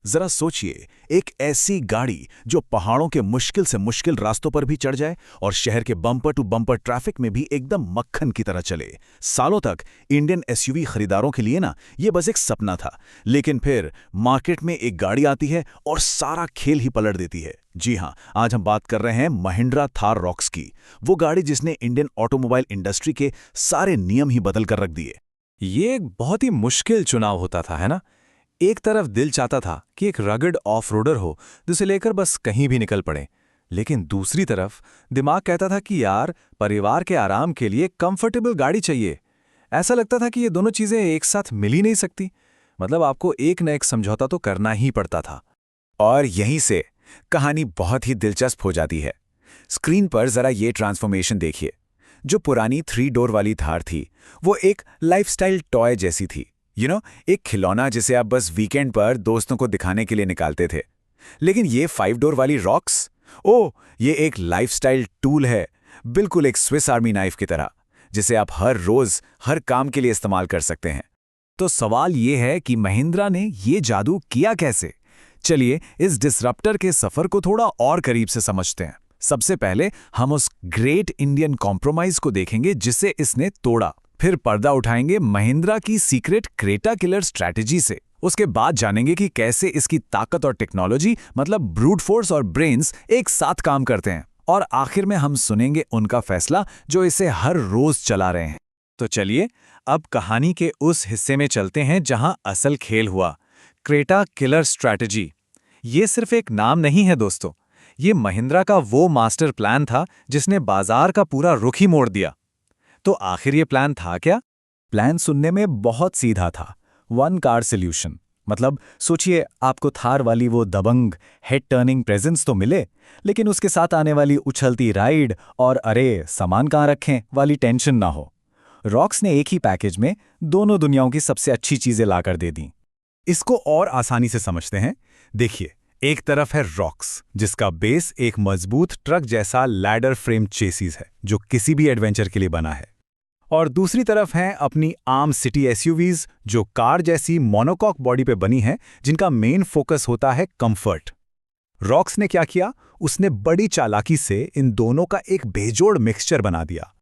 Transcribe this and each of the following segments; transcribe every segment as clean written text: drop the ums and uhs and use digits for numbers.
जरा सोचिए, एक ऐसी गाड़ी जो पहाड़ों के मुश्किल से मुश्किल रास्तों पर भी चढ़ जाए और शहर के बम्पर टू बम्पर ट्रैफिक में भी एकदम मक्खन की तरह चले। सालों तक इंडियन एसयूवी खरीदारों के लिए ना ये बस एक सपना था, लेकिन फिर मार्केट में एक गाड़ी आती है और सारा खेल ही पलट देती है। जी हाँ, आज हम बात कर रहे हैं महिंद्रा थार रॉक्स की, वो गाड़ी जिसने इंडियन ऑटोमोबाइल इंडस्ट्री के सारे नियम ही बदल कर रख दिए। ये एक बहुत ही मुश्किल चुनाव होता था, है ना। एक तरफ दिल चाहता था कि एक रगड ऑफ रोडर हो जिसे लेकर बस कहीं भी निकल पड़े, लेकिन दूसरी तरफ दिमाग कहता था कि यार परिवार के आराम के लिए कंफर्टेबल गाड़ी चाहिए। ऐसा लगता था कि ये दोनों चीजें एक साथ मिल ही नहीं सकती, मतलब आपको एक न एक समझौता तो करना ही पड़ता था। और यहीं से कहानी बहुत ही दिलचस्प हो जाती है। स्क्रीन पर जरा ये ट्रांसफॉर्मेशन देखिए। जो पुरानी 3 डोर वाली थार थी वो एक लाइफस्टाइल टॉय जैसी थी, एक खिलौना जिसे आप बस वीकेंड पर दोस्तों को दिखाने के लिए निकालते थे। लेकिन ये 5 डोर वाली रॉक्स, ये एक लाइफस्टाइल टूल है, बिल्कुल एक स्विस आर्मी नाइफ की तरह, जिसे आप हर रोज हर काम के लिए इस्तेमाल कर सकते हैं। तो सवाल ये है कि महिंद्रा ने ये जादू किया कैसे। चलिए इस डिसरप्टर के सफर को थोड़ा और करीब से समझते हैं। सबसे पहले हम उस ग्रेट इंडियन कॉम्प्रोमाइज को देखेंगे जिसे इसने तोड़ा। फिर पर्दा उठाएंगे महिंद्रा की सीक्रेट क्रेटा किलर स्ट्रैटेजी से। उसके बाद जानेंगे कि कैसे इसकी ताकत और टेक्नोलॉजी, मतलब ब्रूट फोर्स और ब्रेन्स, एक साथ काम करते हैं। और आखिर में हम सुनेंगे उनका फैसला जो इसे हर रोज चला रहे हैं। तो चलिए अब कहानी के उस हिस्से में चलते हैं जहां असल खेल हुआ। क्रेटा किलर स्ट्रैटेजी ये सिर्फ एक नाम नहीं है दोस्तों, ये महिंद्रा का वो मास्टर प्लान था जिसने बाजार का पूरा रुख ही मोड़ दिया। तो आखिर ये प्लान था क्या? प्लान सुनने में बहुत सीधा था, वन कार सॉल्यूशन। मतलब सोचिए, आपको थार वाली वो दबंग हेड टर्निंग प्रेजेंस तो मिले, लेकिन उसके साथ आने वाली उछलती राइड और अरे सामान कहाँ रखें वाली टेंशन ना हो। रॉक्स ने एक ही पैकेज में दोनों दुनियाओं की सबसे अच्छी चीजें लाकर दे दी। इसको और आसानी से समझते हैं। देखिए, एक तरफ है रॉक्स, जिसका बेस एक मजबूत ट्रक जैसा लैडर फ्रेम चेसिस है जो किसी भी एडवेंचर के लिए बना है, और दूसरी तरफ हैं अपनी आम सिटी एसयूवीज जो कार जैसी मोनोकॉक बॉडी पे बनी हैं, जिनका मेन फोकस होता है कंफर्ट। रॉक्स ने क्या किया, उसने बड़ी चालाकी से इन दोनों का एक बेजोड़ मिक्सचर बना दिया।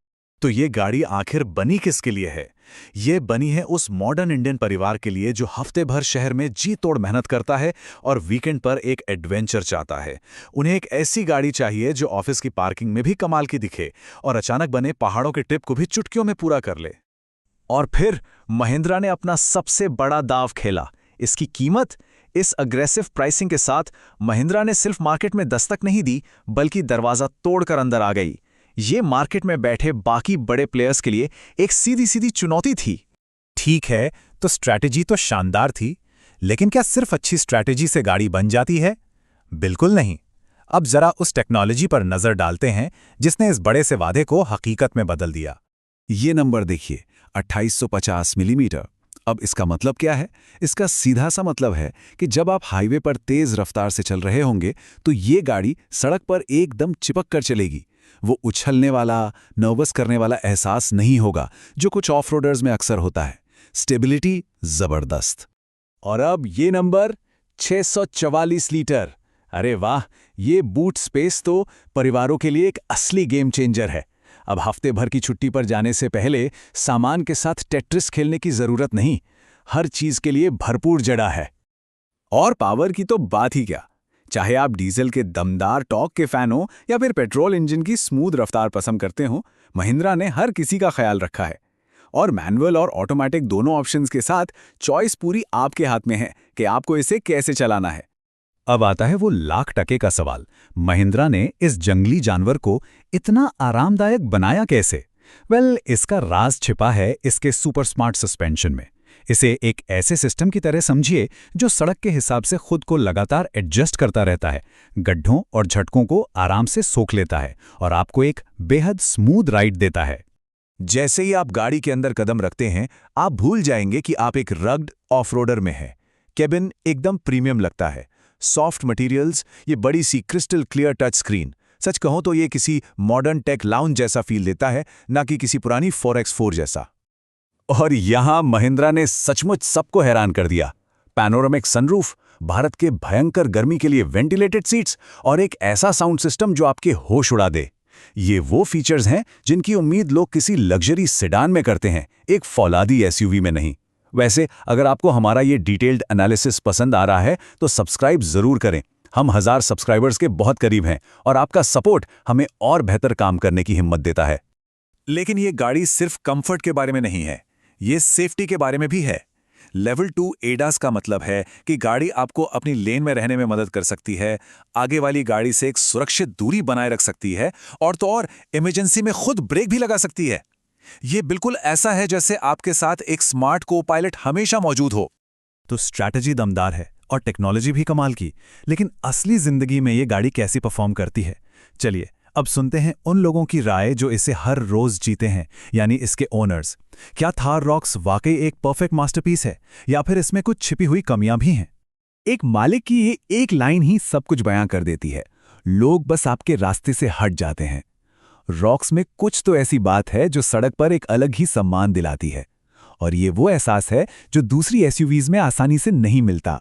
तो ये गाड़ी आखिर बनी किसके लिए है? ये बनी है उस मॉडर्न इंडियन परिवार के लिए जो हफ्ते भर शहर में जी तोड़ मेहनत करता है और वीकेंड पर एक एडवेंचर चाहता है। उन्हें एक ऐसी गाड़ी चाहिए जो ऑफिस की पार्किंग में भी कमाल की दिखे और अचानक बने पहाड़ों के ट्रिप को भी चुटकियों में पूरा कर ले। और फिर महिंद्रा ने अपना सबसे बड़ा दांव खेला। इसकी कीमत, इस अग्रेसिव प्राइसिंग के साथ महिंद्रा ने सिर्फ मार्केट में दस्तक नहीं दी, बल्कि दरवाजा तोड़कर अंदर आ गई। ये मार्केट में बैठे बाकी बड़े प्लेयर्स के लिए एक सीधी सीधी चुनौती थी। ठीक है, तो स्ट्रैटेजी तो शानदार थी, लेकिन क्या सिर्फ अच्छी स्ट्रैटेजी से गाड़ी बन जाती है? बिल्कुल नहीं। अब जरा उस टेक्नोलॉजी पर नजर डालते हैं जिसने इस बड़े से वादे को हकीकत में बदल दिया। ये नंबर देखिए, 2850 मिलीमीटर। अब इसका मतलब क्या है? इसका सीधा सा मतलब है कि जब आप हाईवे पर तेज रफ्तार से चल रहे होंगे तो ये गाड़ी सड़क पर एकदम चिपक कर चलेगी। वो उछलने वाला, नर्वस करने वाला एहसास नहीं होगा जो कुछ ऑफ रोडर्स में अक्सर होता है। स्टेबिलिटी जबरदस्त। और अब ये नंबर 644 लीटर। अरे वाह, ये बूट स्पेस तो परिवारों के लिए एक असली गेम चेंजर है। अब हफ्ते भर की छुट्टी पर जाने से पहले सामान के साथ टेट्रिस खेलने की जरूरत नहीं, हर चीज के लिए भरपूर जगह है। और पावर की तो बात ही क्या, चाहे आप डीजल के दमदार टॉर्क के फैन हो या फिर पेट्रोल इंजन की स्मूथ रफ्तार पसंद करते हो, महिंद्रा ने हर किसी का ख्याल रखा है। और मैनुअल और ऑटोमेटिक दोनों ऑप्शंस के साथ चॉइस पूरी आपके हाथ में है कि आपको इसे कैसे चलाना है। अब आता है वो लाख टके का सवाल, महिंद्रा ने इस जंगली जानवर को इतना आरामदायक बनाया कैसे? इसका राज छिपा है इसके सुपर स्मार्ट सस्पेंशन में। इसे एक ऐसे सिस्टम की तरह समझिए जो सड़क के हिसाब से खुद को लगातार एडजस्ट करता रहता है, गड्ढों और झटकों को आराम से सोख लेता है और आपको एक बेहद स्मूथ राइड देता है। जैसे ही आप गाड़ी के अंदर कदम रखते हैं, आप भूल जाएंगे कि आप एक रग्ड ऑफ रोडर में हैं। केबिन एकदम प्रीमियम लगता है, सॉफ्ट मटेरियल्स, ये बड़ी सी क्रिस्टल क्लियर टच स्क्रीन। सच कहूं तो ये किसी मॉडर्न टेक लाउंज जैसा फील देता है, ना कि किसी पुरानी 4X4 जैसा। और यहां महिंद्रा ने सचमुच सबको हैरान कर दिया। पैनोरामिक सनरूफ, भारत के भयंकर गर्मी के लिए वेंटिलेटेड सीट्स और एक ऐसा साउंड सिस्टम जो आपके होश उड़ा दे। ये वो फीचर्स हैं जिनकी उम्मीद लोग किसी लग्जरी सेडान में करते हैं, एक फौलादी एसयूवी में नहीं। वैसे अगर आपको हमारा ये डिटेल्ड एनालिसिस पसंद आ रहा है तो सब्सक्राइब जरूर करें। हम 1000 सब्सक्राइबर्स के बहुत करीब हैं और आपका सपोर्ट हमें और बेहतर काम करने की हिम्मत देता है। लेकिन ये गाड़ी सिर्फ कंफर्ट के बारे में नहीं है, ये सेफ्टी के बारे में भी है। लेवल 2 एडास का मतलब है कि गाड़ी आपको अपनी लेन में रहने में मदद कर सकती है, आगे वाली गाड़ी से एक सुरक्षित दूरी बनाए रख सकती है और तो और इमरजेंसी में खुद ब्रेक भी लगा सकती है। ये बिल्कुल ऐसा है जैसे आपके साथ एक स्मार्ट को-पायलट हमेशा मौजूद हो। तो स्ट्रैटेजी दमदार है और टेक्नोलॉजी भी कमाल की, लेकिन असली जिंदगी में ये गाड़ी कैसी परफॉर्म करती है? चलिए अब सुनते हैं उन लोगों की राय जो इसे हर रोज जीते हैं, यानी इसके ओनर्स। क्या थार रॉक्स वाकई एक परफेक्ट मास्टरपीस है या फिर इसमें कुछ छिपी हुई कमियां भी हैं? एक मालिक की ये एक लाइन ही सब कुछ बयां कर देती है, लोग बस आपके रास्ते से हट जाते हैं। रॉक्स में कुछ तो ऐसी बात है जो सड़क पर एक अलग ही सम्मान दिलाती है, और ये वो एहसास है जो दूसरी एसयूवीज में आसानी से नहीं मिलता।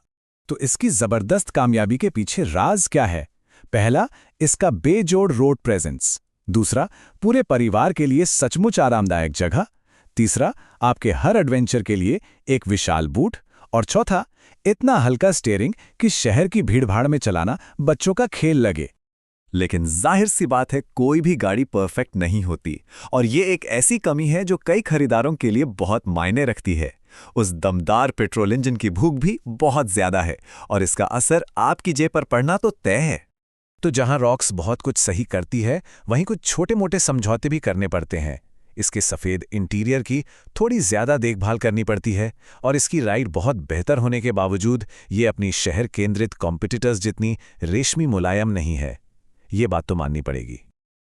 तो इसकी जबरदस्त कामयाबी के पीछे राज क्या है? पहला, इसका बेजोड़ रोड प्रेजेंस। दूसरा, पूरे परिवार के लिए सचमुच आरामदायक जगह। तीसरा, आपके हर एडवेंचर के लिए एक विशाल बूट। और चौथा, इतना हल्का स्टीयरिंग कि शहर की भीड़भाड़ में चलाना बच्चों का खेल लगे। लेकिन जाहिर सी बात है, कोई भी गाड़ी परफेक्ट नहीं होती, और ये एक ऐसी कमी है जो कई खरीदारों के लिए बहुत मायने रखती है। उस दमदार पेट्रोल इंजन की भूख भी बहुत ज्यादा है और इसका असर आपकी जेब पर पड़ना तो तय है। तो जहां रॉक्स बहुत कुछ सही करती है, वहीं कुछ छोटे-मोटे समझौते भी करने पड़ते हैं। इसके सफ़ेद इंटीरियर की थोड़ी ज़्यादा देखभाल करनी पड़ती है, और इसकी राइड बहुत बेहतर होने के बावजूद ये अपनी शहर केंद्रित कॉम्पिटिटर्स जितनी रेशमी मुलायम नहीं है। ये बात तो माननी पड़ेगी।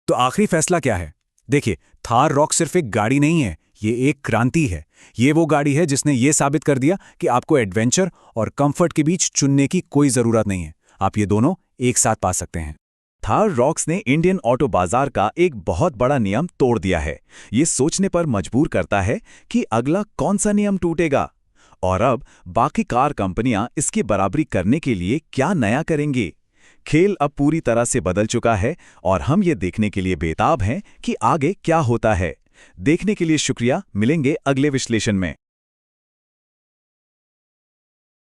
तो आखिरी फैसला क्या है? देखिए, थार रॉक सिर्फ एक गाड़ी नहीं है, ये एक क्रांति है। ये वो गाड़ी है जिसने ये साबित कर दिया कि आपको एडवेंचर और कंफर्ट के बीच चुनने की कोई ज़रूरत नहीं है, आप ये दोनों एक साथ पा सकते हैं। थार रॉक्स ने इंडियन ऑटो बाजार का एक बहुत बड़ा नियम तोड़ दिया है। ये सोचने पर मजबूर करता है कि अगला कौन सा नियम टूटेगा, और अब बाकी कार कंपनियां इसकी बराबरी करने के लिए क्या नया करेंगी। खेल अब पूरी तरह से बदल चुका है और हम ये देखने के लिए बेताब हैं कि आगे क्या होता है। देखने के लिए शुक्रिया, मिलेंगे अगले विश्लेषण में।